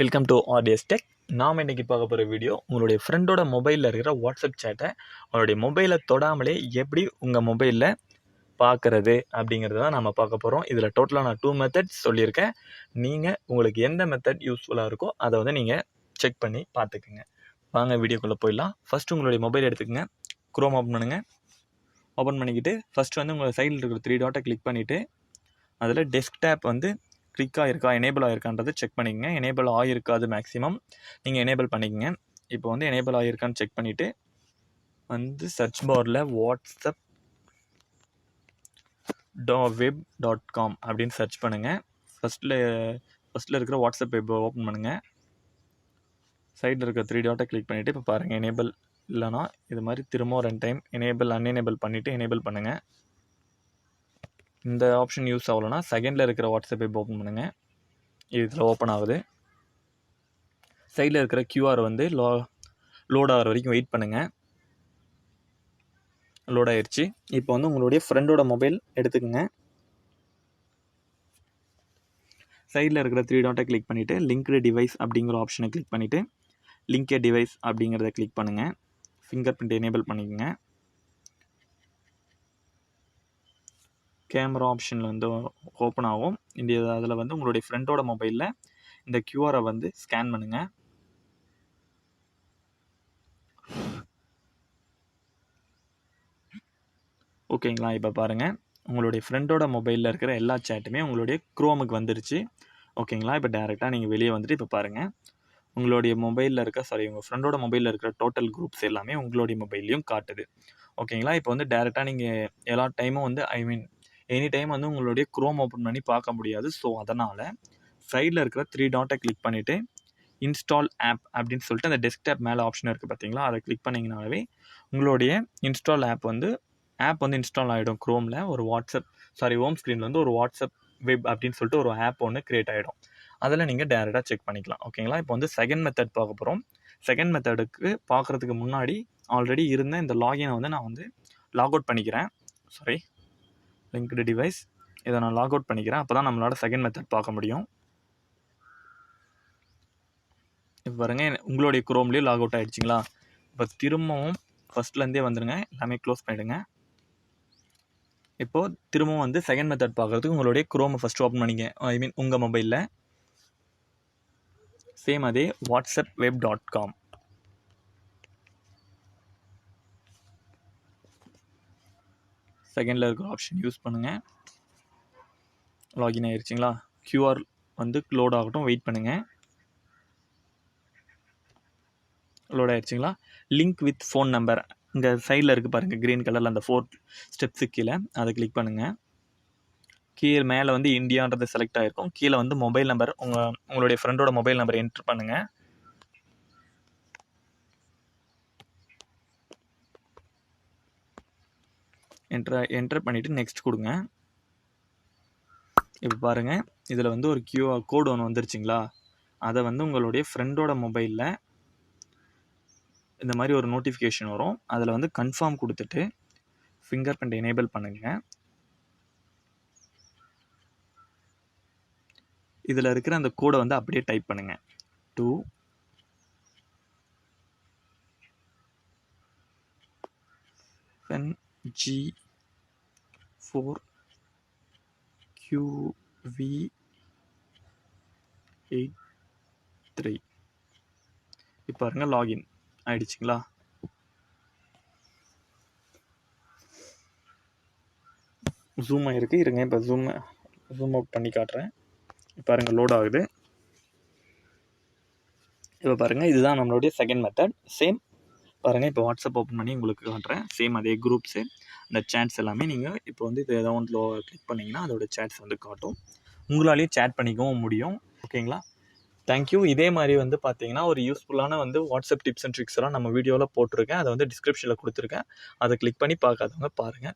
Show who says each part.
Speaker 1: Welcome to RTS tech. நாம் இன்றைக்கி பார்க்க போகிற வீடியோ உங்களுடைய ஃப்ரெண்டோட மொபைலில் இருக்கிற வாட்ஸ்அப் சேட்டை அவருடைய மொபைலை தொடாமலே எப்படி உங்கள் மொபைலில் பார்க்குறது அப்படிங்கிறத தான் நம்ம பார்க்க போகிறோம். இதில் டோட்டலாக நான் 2 மெத்தட்ஸ் சொல்லியிருக்கேன். நீங்கள் உங்களுக்கு எந்த மெத்தட் யூஸ்ஃபுல்லாக இருக்கோ அதை வந்து நீங்கள் செக் பண்ணி பார்த்துக்குங்க. வாங்க வீடியோக்குள்ளே போயிடலாம். ஃபஸ்ட்டு உங்களுடைய மொபைல் எடுத்துக்கங்க. குரோம் ஓப்பன் பண்ணுங்கள். ஓப்பன் பண்ணிக்கிட்டு ஃபஸ்ட்டு வந்து உங்கள் சைடில் இருக்கிற 3 டாட்டை கிளிக் பண்ணிவிட்டு அதில் டெஸ்க்டாப் வந்து கிளிக் ஆகிருக்கா, எனேபிள் ஆகிருக்கான்றதை செக் பண்ணிக்கங்க. எனேபிள் ஆகிருக்காது, மேக்ஸிமம் நீங்கள் எனேபிள் பண்ணிக்கங்க. இப்போ வந்து எனேபிள் ஆகிருக்கான்னு செக் பண்ணிவிட்டு வந்து சர்ச் பாரில் whatsapp.web.com அப்படின்னு சர்ச் பண்ணுங்கள். ஃபஸ்ட்டில் இருக்கிற வாட்ஸ்அப் வெப் ஓப்பன் பண்ணுங்கள். சைடில் இருக்கிற 3 டாட்டை கிளிக் பண்ணிவிட்டு இப்போ பாருங்கள், எனேபிள் இல்லைனா இது மாதிரி திரும்ப 2 டைம் எனேபிள் அன்எனேபிள் பண்ணிவிட்டு எனேபிள் பண்ணுங்கள். இந்த ஆப்ஷன் யூஸ் ஆகலைன்னா செகண்டில் இருக்கிற வாட்ஸ்அப் வெப் ஓப்பன் பண்ணுங்கள். இதில் ஓப்பன் ஆகுது. சைடில் இருக்கிற QR வந்து லோட் ஆகிற வரைக்கும் வெயிட் பண்ணுங்கள். லோட் ஆகிடுச்சு. இப்போ வந்து உங்களுடைய ஃப்ரெண்டோட மொபைல் எடுத்துக்கோங்க. சைடில் இருக்கிற 3 டாட்டை கிளிக் பண்ணிவிட்டு லிங்க்டு டிவைஸ் அப்படிங்கிற ஆப்ஷனை கிளிக் பண்ணிவிட்டு லிங்க் டிவைஸ் அப்படிங்கிறத கிளிக் பண்ணுங்கள். ஃபிங்கர் பிரிண்ட் எனேபிள் பண்ணிக்கோங்க. கேமரா ஆப்ஷனில் வந்து ஓப்பன் ஆகும். அதில் வந்து உங்களுடைய ஃப்ரெண்டோட மொபைலில் இந்த QR வந்து ஸ்கேன் பண்ணுங்கள். ஓகேங்களா? இப்போ பாருங்கள், உங்களுடைய ஃப்ரெண்டோட மொபைலில் இருக்கிற எல்லா சேட்டுமே உங்களுடைய குரோமுக்கு வந்துருச்சு. ஓகேங்களா? இப்போ டேரெக்டாக நீங்கள் வெளியே வந்துட்டு இப்போ பாருங்கள், உங்களுடைய மொபைலில் உங்கள் ஃப்ரெண்டோட மொபைலில் இருக்கிற டோட்டல் குரூப்ஸ் எல்லாமே உங்களுடைய மொபைல்லையும் காட்டுது. ஓகேங்களா? இப்போ வந்து டேரெக்டாக நீங்கள் எல்லா டைமும் வந்து எனி டைம் வந்து உங்களுடைய குரோம் ஓப்பன் பண்ணி பார்க்க முடியாது. ஸோ அதனால் சைடில் இருக்கிற 3 டாட்டை கிளிக் பண்ணிவிட்டு இன்ஸ்டால் ஆப் அப்படின்னு சொல்லிட்டு அந்த டெஸ்க்டாப் மேலே ஆப்ஷன் இருக்குது பார்த்தீங்களா, அதை கிளிக் பண்ணிங்கனாலே உங்களுடைய இன்ஸ்டால் ஆப் வந்து இன்ஸ்டால் ஆகிடும். க்ரோமில் ஒரு ஹோம் ஸ்க்ரீனில் வந்து ஒரு வாட்ஸ்அப் வெப் அப்படின்னு சொல்லிட்டு ஒரு ஆப் ஒன்று க்ரியேட் ஆகிடும். அதில் நீங்கள் டேரெக்டாக செக் பண்ணிக்கலாம். ஓகேங்களா? இப்போ வந்து செகண்ட் மெத்தட் பார்க்க போகிறோம். செகண்ட் மெத்தடுக்கு பார்க்குறதுக்கு முன்னாடி ஆல்ரெடி இருந்த இந்த லாகினை வந்து நான் வந்து லாக் அவுட் பண்ணிக்கிறேன். லிங்க்டு டிவைஸ் இதை நான் லாக் அவுட் பண்ணிக்கிறேன். அப்போ தான் நம்மளோட செகண்ட் மெத்தட் பார்க்க முடியும். இப்போ பாருங்கள், உங்களுடைய குரோம்லேயே லாக் அவுட் ஆகிடுச்சிங்களா? இப்போ திரும்பவும் ஃபஸ்ட்லேருந்தே வந்துடுங்க. எல்லாமே க்ளோஸ் பண்ணிவிடுங்க. இப்போது திரும்பவும் வந்து செகண்ட் மெத்தட் பார்க்குறதுக்கு உங்களுடைய குரோமை ஃபஸ்ட்டு ஓப்பன் பண்ணிங்க. உங்கள் மொபைலில் சேம் அதே whatsapp.web.com செகண்டில் இருக்கிற ஆப்ஷன் யூஸ் பண்ணுங்கள். லாகின் ஆகிடுச்சிங்களா? QR வந்து லோட் ஆகட்டும், வெயிட் பண்ணுங்கள். லோட் ஆகிடுச்சிங்களா? லிங்க் வித் ஃபோன் நம்பர் இங்கே சைடில் இருக்குது பாருங்கள், க்ரீன் கலரில் அந்த 4 ஸ்டெப்ஸுக்கு கீழே அதை கிளிக் பண்ணுங்கள். கீழே மேலே வந்து இந்தியான்றது செலக்ட் ஆகிருக்கும். கீழே வந்து மொபைல் நம்பர் உங்களுடைய ஃப்ரெண்டோட மொபைல் நம்பர் என்ட்ரு பண்ணுங்கள். என்ட்ரு பண்ணிவிட்டு நெக்ஸ்ட் கொடுங்க. இப்போ பாருங்கள், இதில் வந்து ஒரு QR கோடு ஒன்று வந்துருச்சுங்களா? அதை வந்து உங்களுடைய ஃப்ரெண்டோட மொபைலில் இந்த மாதிரி ஒரு நோட்டிஃபிகேஷன் வரும். அதில் வந்து கன்ஃபார்ம் கொடுத்துட்டு ஃபிங்கர் பிரிண்ட் எனேபிள் பண்ணுங்கள். இதில் இருக்கிற அந்த கோடை வந்து அப்படியே டைப் பண்ணுங்கள். 2G4QV83. இப்போ பாருங்கள், லாகின் ஆகிடுச்சிங்களா? ஜூம் ஆகிருக்கு. இருங்க, இப்போ ஜூம் அவுட் பண்ணி காட்டுறேன். இப்போ பாருங்கள், லோட் ஆகுது. இப்போ பாருங்கள், இதுதான் நம்மளுடைய செகண்ட் மெத்தட். சேம் பாருங்கள், இப்போ வாட்ஸ்அப் ஓப்பன் பண்ணி உங்களுக்கு காட்டுறேன். சேம் அதே குரூப்ஸு, அந்த சேட்ஸ் எல்லாமே நீங்கள் இப்போ வந்து இது ஏதோ ஒன்று கிளிக் பண்ணிங்கன்னா அதோட சேட்ஸ் வந்து காட்டும். உங்களாலேயும் சேட் பண்ணிக்கவும் முடியும். ஓகேங்களா? தேங்க்யூ. இதே மாதிரி வந்து பார்த்தீங்கன்னா ஒரு யூஸ்ஃபுல்லான வந்து வாட்ஸ்அப் டிப்ஸ் அண்ட் ட்ரிக்ஸ் எல்லாம் நம்ம வீடியோவில் போட்டிருக்கேன். அதை வந்து டிஸ்கிரிப்ஷனில் கொடுத்துருக்கேன். அதை கிளிக் பண்ணி பார்க்காதவங்க பாருங்கள்.